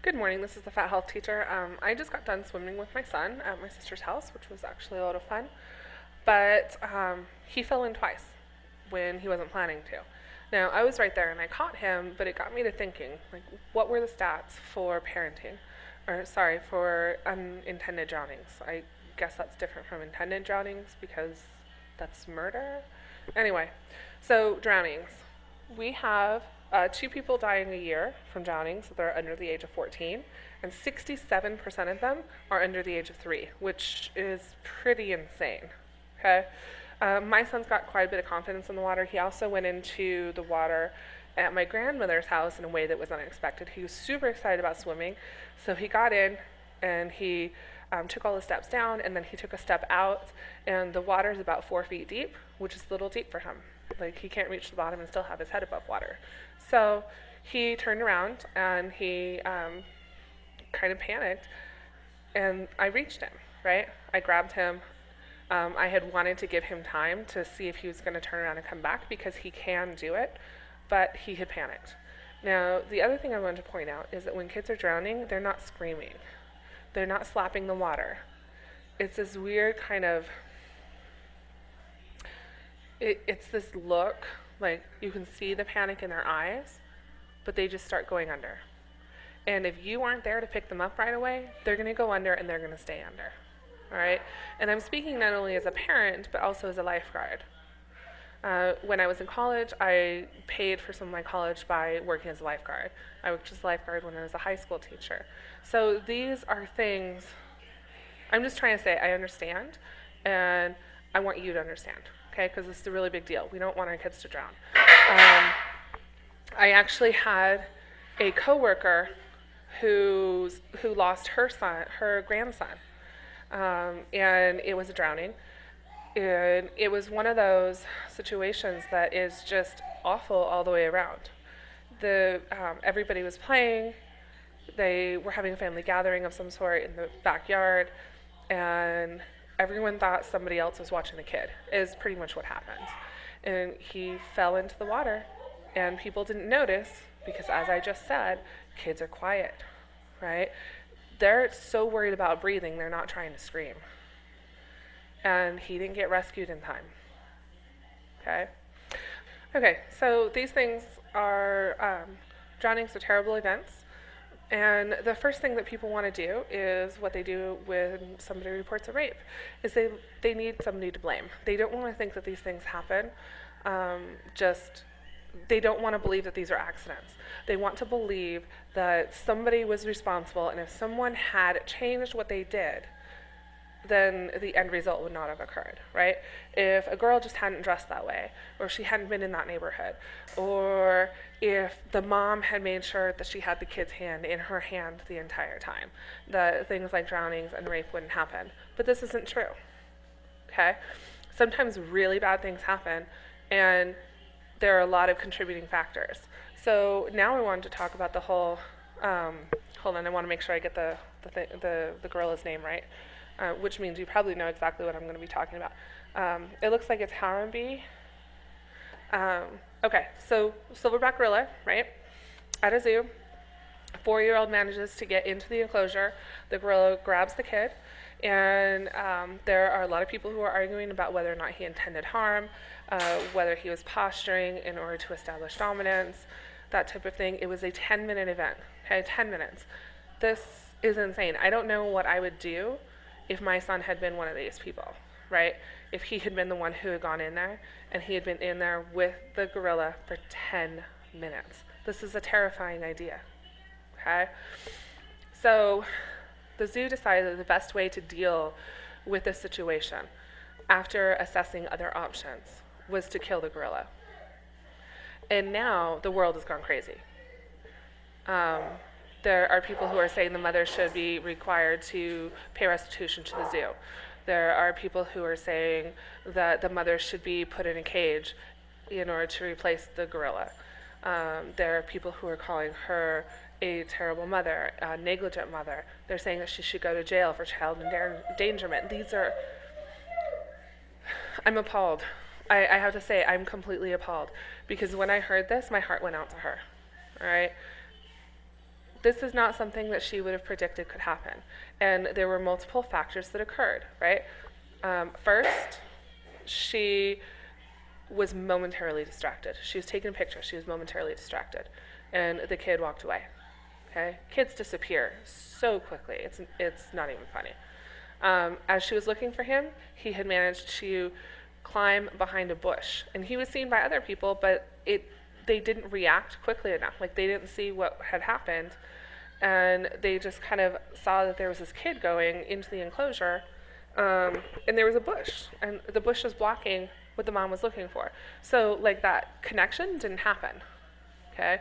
Good morning. This is the Fat Health Teacher. I just got done swimming with my son at my sister's house, which was actually a lot of fun. But he fell in twice when he wasn't planning to. Now, I was right there and I caught him, but it got me to thinking, like, what were the stats for parenting? Or, sorry, for unintended drownings. I guess that's different from intended drownings because that's murder. Anyway, so drownings. We have two people dying a year from drowning, so they're under the age of 14, and 67% of them are under the age of 3, which is pretty insane. Okay? My son's got quite a bit of confidence in the water. He also went into the water at my grandmother's house in a way that was unexpected. He was super excited about swimming, so he got in and he took all the steps down, and then he took a step out, and the water is about 4 feet deep, which is a little deep for him. Like, he can't reach the bottom and still have his head above water. So he turned around and he kind of panicked, and I reached him, right? I grabbed him. I had wanted to give him time to see if he was going to turn around and come back because he can do it, but he had panicked. Now, the other thing I wanted to point out is that when kids are drowning, they're not screaming. They're not slapping the water. It's this weird kind of, it's this look, like you can see the panic in their eyes, but they just start going under. And if you aren't there to pick them up right away, they're going to go under and they're going to stay under. All right? And I'm speaking not only as a parent, but also as a lifeguard. When I was in college, I paid for some of my college by working as a lifeguard. I worked as a lifeguard when I was a high school teacher. So these are things, I'm just trying to say I understand, and I want you to understand, okay? Because this is a really big deal. We don't want our kids to drown. I actually had a coworker who lost her grandson, and it was a drowning. And it was one of those situations that is just awful all the way around. Everybody was playing. They were having a family gathering of some sort in the backyard, and everyone thought somebody else was watching the kid, is pretty much what happened. And he fell into the water, and people didn't notice because, as I just said, kids are quiet, right? They're so worried about breathing, they're not trying to scream. And he didn't get rescued in time. Okay, so these things are, drownings are terrible events. And the first thing that people want to do is what they do when somebody reports a rape, is they need somebody to blame. They don't want to think that these things happen. They don't want to believe that these are accidents. They want to believe that somebody was responsible, and if someone had changed what they did, then the end result would not have occurred, right? If a girl just hadn't dressed that way, or she hadn't been in that neighborhood, or if the mom had made sure that she had the kid's hand in her hand the entire time, that things like drownings and rape wouldn't happen. But this isn't true, okay? Sometimes really bad things happen, and there are a lot of contributing factors. So now I wanted to talk about the whole, hold on, I want to make sure I get the gorilla's name right. Which means you probably know exactly what I'm going to be talking about. It looks like it's Harambe. Okay, so silverback gorilla, right? At a zoo, a 4-year-old manages to get into the enclosure. The gorilla grabs the kid, and there are a lot of people who are arguing about whether or not he intended harm, whether he was posturing in order to establish dominance, that type of thing. It was a 10-minute event, okay, 10 minutes. This is insane. I don't know what I would do if my son had been one of these people, right? If he had been the one who had gone in there, and he had been in there with the gorilla for 10 minutes. This is a terrifying idea, okay? So the zoo decided that the best way to deal with this situation, after assessing other options, was to kill the gorilla. And now the world has gone crazy. There are people who are saying the mother should be required to pay restitution to the zoo. There are people who are saying that the mother should be put in a cage in order to replace the gorilla. There are people who are calling her a terrible mother, a negligent mother. They're saying that she should go to jail for child endangerment. I'm appalled. I have to say, I'm completely appalled. Because when I heard this, my heart went out to her. All right? this is not something that she would have predicted could happen. And there were multiple factors that occurred, right? First, she was momentarily distracted. She was taking a picture. She was momentarily distracted. And the kid walked away. Okay? Kids disappear so quickly. It's not even funny. As she was looking for him, he had managed to climb behind a bush. And he was seen by other people, but they didn't react quickly enough. Like, they didn't see what had happened. And they just kind of saw that there was this kid going into the enclosure, and there was a bush. And the bush was blocking what the mom was looking for. So, like, that connection didn't happen, okay?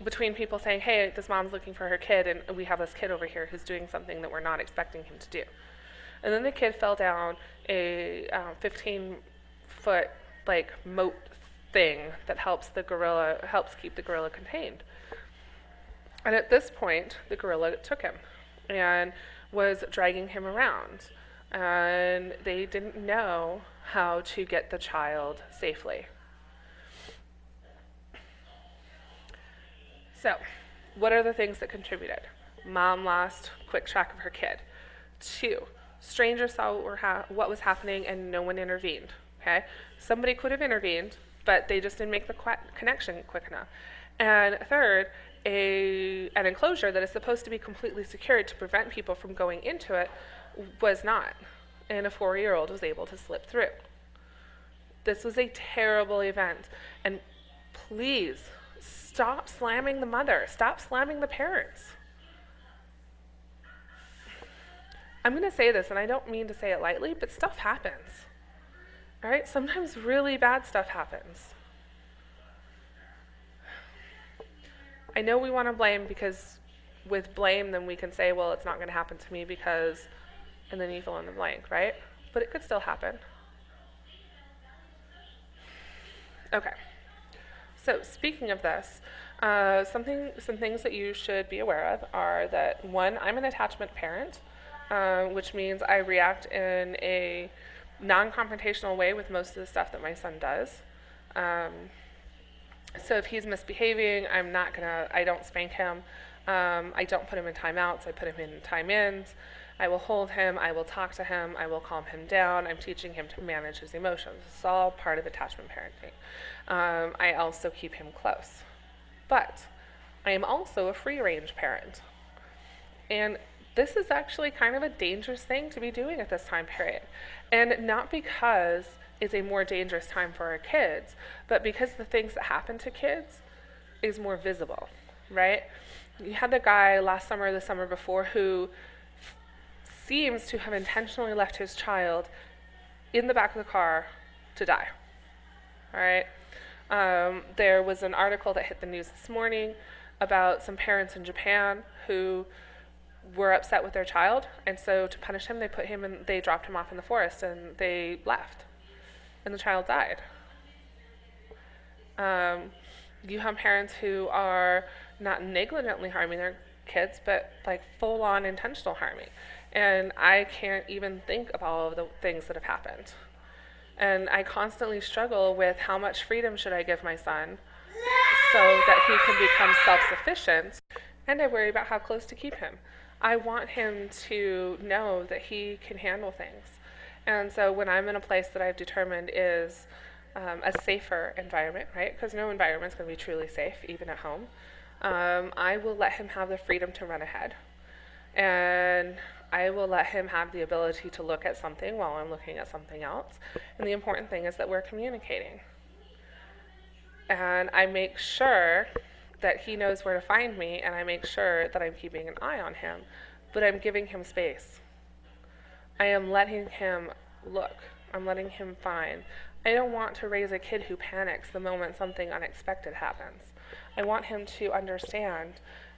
Between people saying, hey, this mom's looking for her kid, and we have this kid over here who's doing something that we're not expecting him to do. And then the kid fell down a 15-foot, like, moat thing that helps keep the gorilla contained. And at this point, the gorilla took him and was dragging him around. And they didn't know how to get the child safely. So, what are the things that contributed? Mom lost quick track of her kid. 2, strangers saw what was happening and no one intervened. Okay? Somebody could have intervened, but they just didn't make the connection quick enough. And 3rd, an enclosure that is supposed to be completely secured to prevent people from going into it was not. And a 4-year-old was able to slip through. This was a terrible event. And please, stop slamming the mother. Stop slamming the parents. I'm going to say this, and I don't mean to say it lightly, but stuff happens. All right? Sometimes really bad stuff happens. I know we want to blame, because with blame, then we can say, well, it's not going to happen to me because, and then you fill in the blank, right? But it could still happen. Okay. So speaking of this, some things that you should be aware of are that, 1, I'm an attachment parent, which means I react in a non-confrontational way with most of the stuff that my son does. So if he's misbehaving, I don't spank him. I don't put him in timeouts. I put him in time-ins. I will hold him. I will talk to him. I will calm him down. I'm teaching him to manage his emotions. It's all part of attachment parenting. I also keep him close. But I am also a free-range parent. And this is actually kind of a dangerous thing to be doing at this time period. And not because it's a more dangerous time for our kids, but because the things that happen to kids is more visible, right? You had the guy last summer, the summer before, who seems to have intentionally left his child in the back of the car to die, all right? There was an article that hit the news this morning about some parents in Japan who were upset with their child, and so to punish him, they dropped him off in the forest, and they left, and the child died. You have parents who are not negligently harming their kids, but like full-on intentional harming. And I can't even think of all of the things that have happened. And I constantly struggle with how much freedom should I give my son so that he can become self-sufficient, and I worry about how close to keep him. I want him to know that he can handle things. And so when I'm in a place that I've determined is a safer environment, right? Because no environment's going to be truly safe, even at home. I will let him have the freedom to run ahead. And I will let him have the ability to look at something while I'm looking at something else. And the important thing is that we're communicating. And I make sure that he knows where to find me, and I make sure that I'm keeping an eye on him, but I'm giving him space. I am letting him look. I'm letting him find. I don't want to raise a kid who panics the moment something unexpected happens. I want him to understand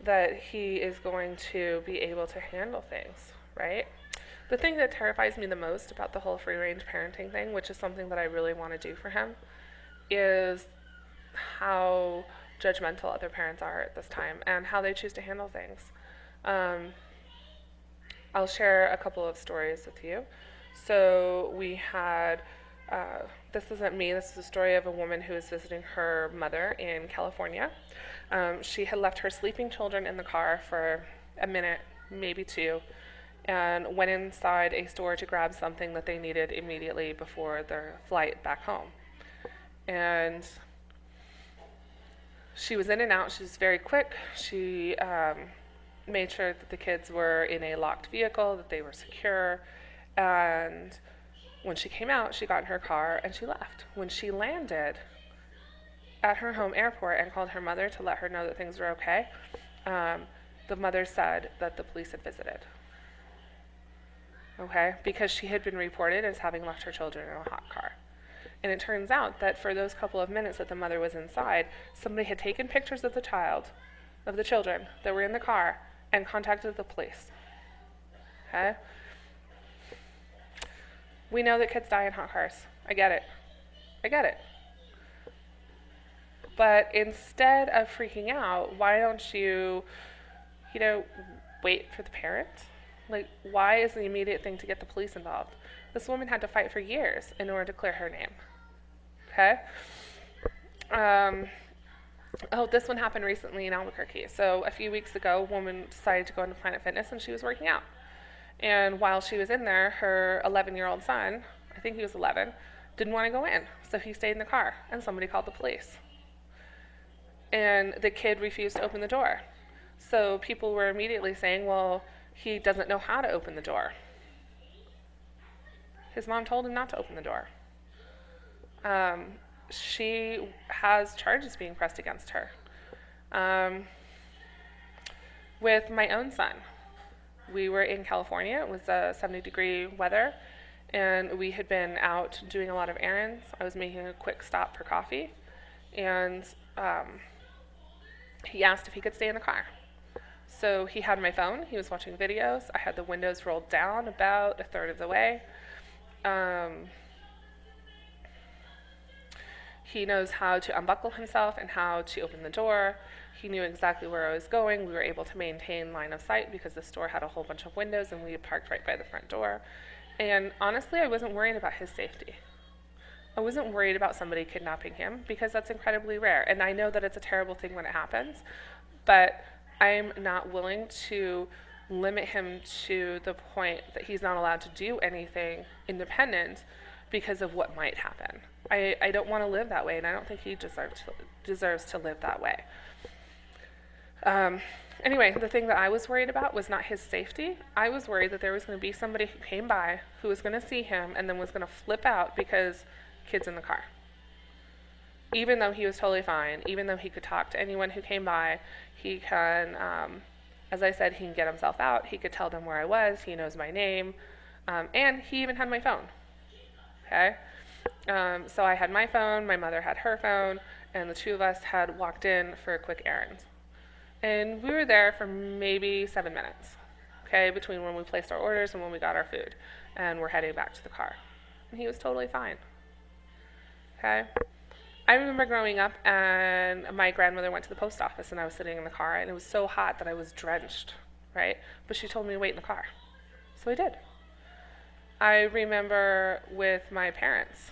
that he is going to be able to handle things, right? The thing that terrifies me the most about the whole free-range parenting thing, which is something that I really want to do for him, is how judgmental other parents are at this time and how they choose to handle things. I'll share a couple of stories with you. So we had This isn't me. This is a story of a woman who was visiting her mother in California. She had left her sleeping children in the car for a minute, maybe two, and went inside a store to grab something that they needed immediately before their flight back home. And she was in and out. She was very quick. She made sure that the kids were in a locked vehicle, that they were secure. And when she came out, she got in her car and she left. When she landed at her home airport and called her mother to let her know that things were okay, the mother said that the police had visited. Okay? Because she had been reported as having left her children in a hot car. And it turns out that for those couple of minutes that the mother was inside, somebody had taken pictures of the children that were in the car, and contacted the police. Okay? We know that kids die in hot cars. I get it. But instead of freaking out, why don't you, wait for the parents? Like, why is the immediate thing to get the police involved? This woman had to fight for years in order to clear her name. Okay? This one happened recently in Albuquerque. So a few weeks ago, a woman decided to go into Planet Fitness, and she was working out. And while she was in there, her 11-year-old son, I think he was 11, didn't want to go in. So he stayed in the car, and somebody called the police. And the kid refused to open the door. So people were immediately saying, well, he doesn't know how to open the door. His mom told him not to open the door. She has charges being pressed against her. With my own son, we were in California. It was 70-degree weather, and we had been out doing a lot of errands. I was making a quick stop for coffee, and he asked if he could stay in the car. So he had my phone. He was watching videos. I had the windows rolled down about a third of the way. He knows how to unbuckle himself and how to open the door. He knew exactly where I was going. We were able to maintain line of sight because the store had a whole bunch of windows and we had parked right by the front door. And honestly, I wasn't worried about his safety. I wasn't worried about somebody kidnapping him because that's incredibly rare. And I know that it's a terrible thing when it happens, but I'm not willing to limit him to the point that he's not allowed to do anything independent because of what might happen. I don't want to live that way, and I don't think he deserves to live that way. Anyway, the thing that I was worried about was not his safety. I was worried that there was going to be somebody who came by who was going to see him and then was going to flip out because kid's in the car. Even though he was totally fine, even though he could talk to anyone who came by, he can, as I said, he can get himself out. He could tell them where I was. He knows my name. And he even had my phone. Okay? So I had my phone, my mother had her phone, and the two of us had walked in for a quick errand. And we were there for maybe 7 minutes, okay, between when we placed our orders and when we got our food. And we're heading back to the car. And he was totally fine. Okay? I remember growing up and my grandmother went to the post office and I was sitting in the car and it was so hot that I was drenched, right? But she told me to wait in the car. So I did. I remember with my parents,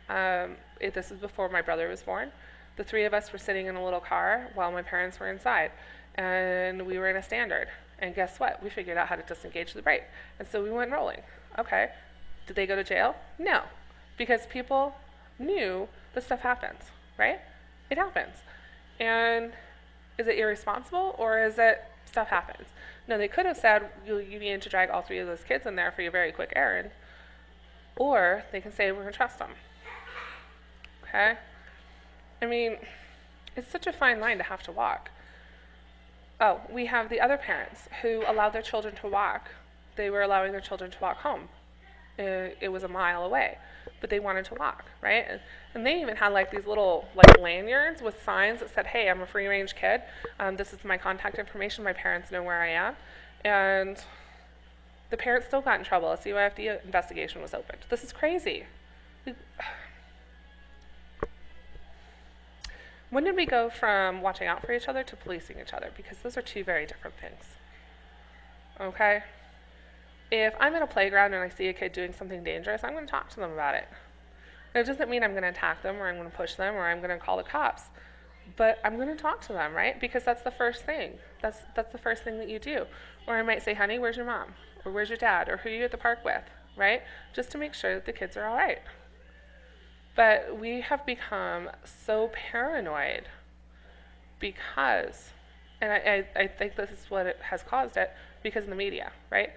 this is before my brother was born, the three of us were sitting in a little car while my parents were inside, and we were in a standard. And guess what? We figured out how to disengage the brake. And so we went rolling. Okay. Did they go to jail? No. Because people knew this stuff happens, right? It happens. And is it irresponsible or is it stuff happens? No, they could have said you need to drag all three of those kids in there for your very quick errand. Or they can say we're going to trust them. Okay? I mean, it's such a fine line to have to walk. Oh, we have the other parents who allowed their children to walk. They were allowing their children to walk home. It was a mile away, but they wanted to walk, right? And they even had like these little like lanyards with signs that said, "Hey, I'm a free-range kid. This is my contact information. My parents know where I am." And the parents still got in trouble. A CYFD investigation was opened. This is crazy. When did we go from watching out for each other to policing each other? Because those are two very different things. Okay? If I'm in a playground and I see a kid doing something dangerous, I'm going to talk to them about it. And it doesn't mean I'm going to attack them or I'm going to push them or I'm going to call the cops. But I'm going to talk to them, right? Because that's the first thing. That's the first thing that you do. Or I might say, honey, where's your mom? Or where's your dad? Or who are you at the park with, right? Just to make sure that the kids are all right. But we have become so paranoid because, and I think this is what it has caused it, because of the media, right?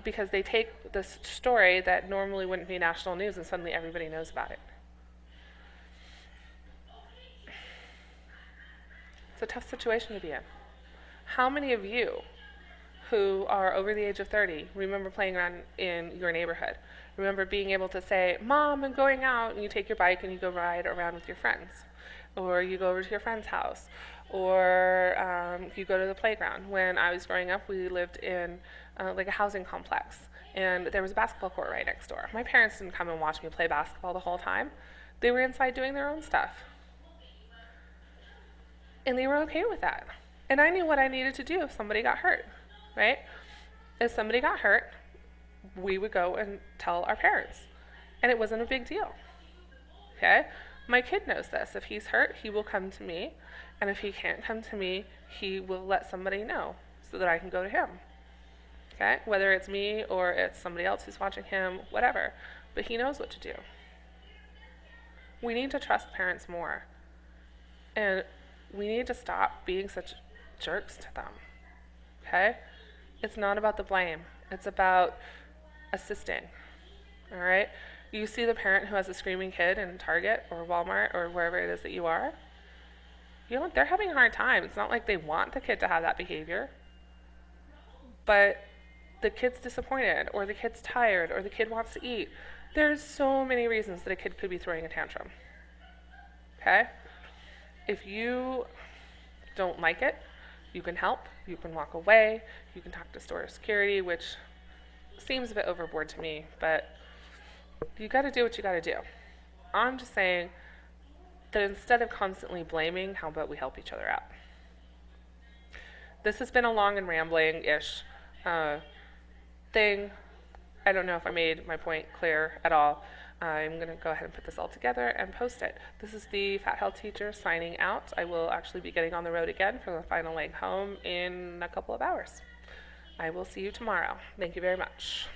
Because they take this story that normally wouldn't be national news and suddenly everybody knows about it. It's a tough situation to be in. How many of you who are over the age of 30 remember playing around in your neighborhood? Remember being able to say, Mom, I'm going out, and you take your bike and you go ride around with your friends. Or you go over to your friend's house. Or you go to the playground. When I was growing up, we lived in like a housing complex. And there was a basketball court right next door. My parents didn't come and watch me play basketball the whole time. They were inside doing their own stuff. And they were okay with that. And I knew what I needed to do if somebody got hurt, right? If somebody got hurt, we would go and tell our parents. And it wasn't a big deal, okay? My kid knows this. If he's hurt, he will come to me. And if he can't come to me, he will let somebody know so that I can go to him, okay? Whether it's me or it's somebody else who's watching him, whatever. But he knows what to do. We need to trust parents more. And we need to stop being such jerks to them, okay? It's not about the blame. It's about assisting, all right? You see the parent who has a screaming kid in Target or Walmart or wherever it is that you are. You know, they're having a hard time. It's not like they want the kid to have that behavior. But the kid's disappointed or the kid's tired or the kid wants to eat. There's so many reasons that a kid could be throwing a tantrum, okay? If you don't like it, you can help, you can walk away, you can talk to store security, which seems a bit overboard to me, but you gotta do what you gotta do. I'm just saying that instead of constantly blaming, how about we help each other out? This has been a long and rambling-ish thing. I don't know if I made my point clear at all. I'm going to go ahead and put this all together and post it. This is the Fat Health Teacher signing out. I will actually be getting on the road again for the final leg home in a couple of hours. I will see you tomorrow. Thank you very much.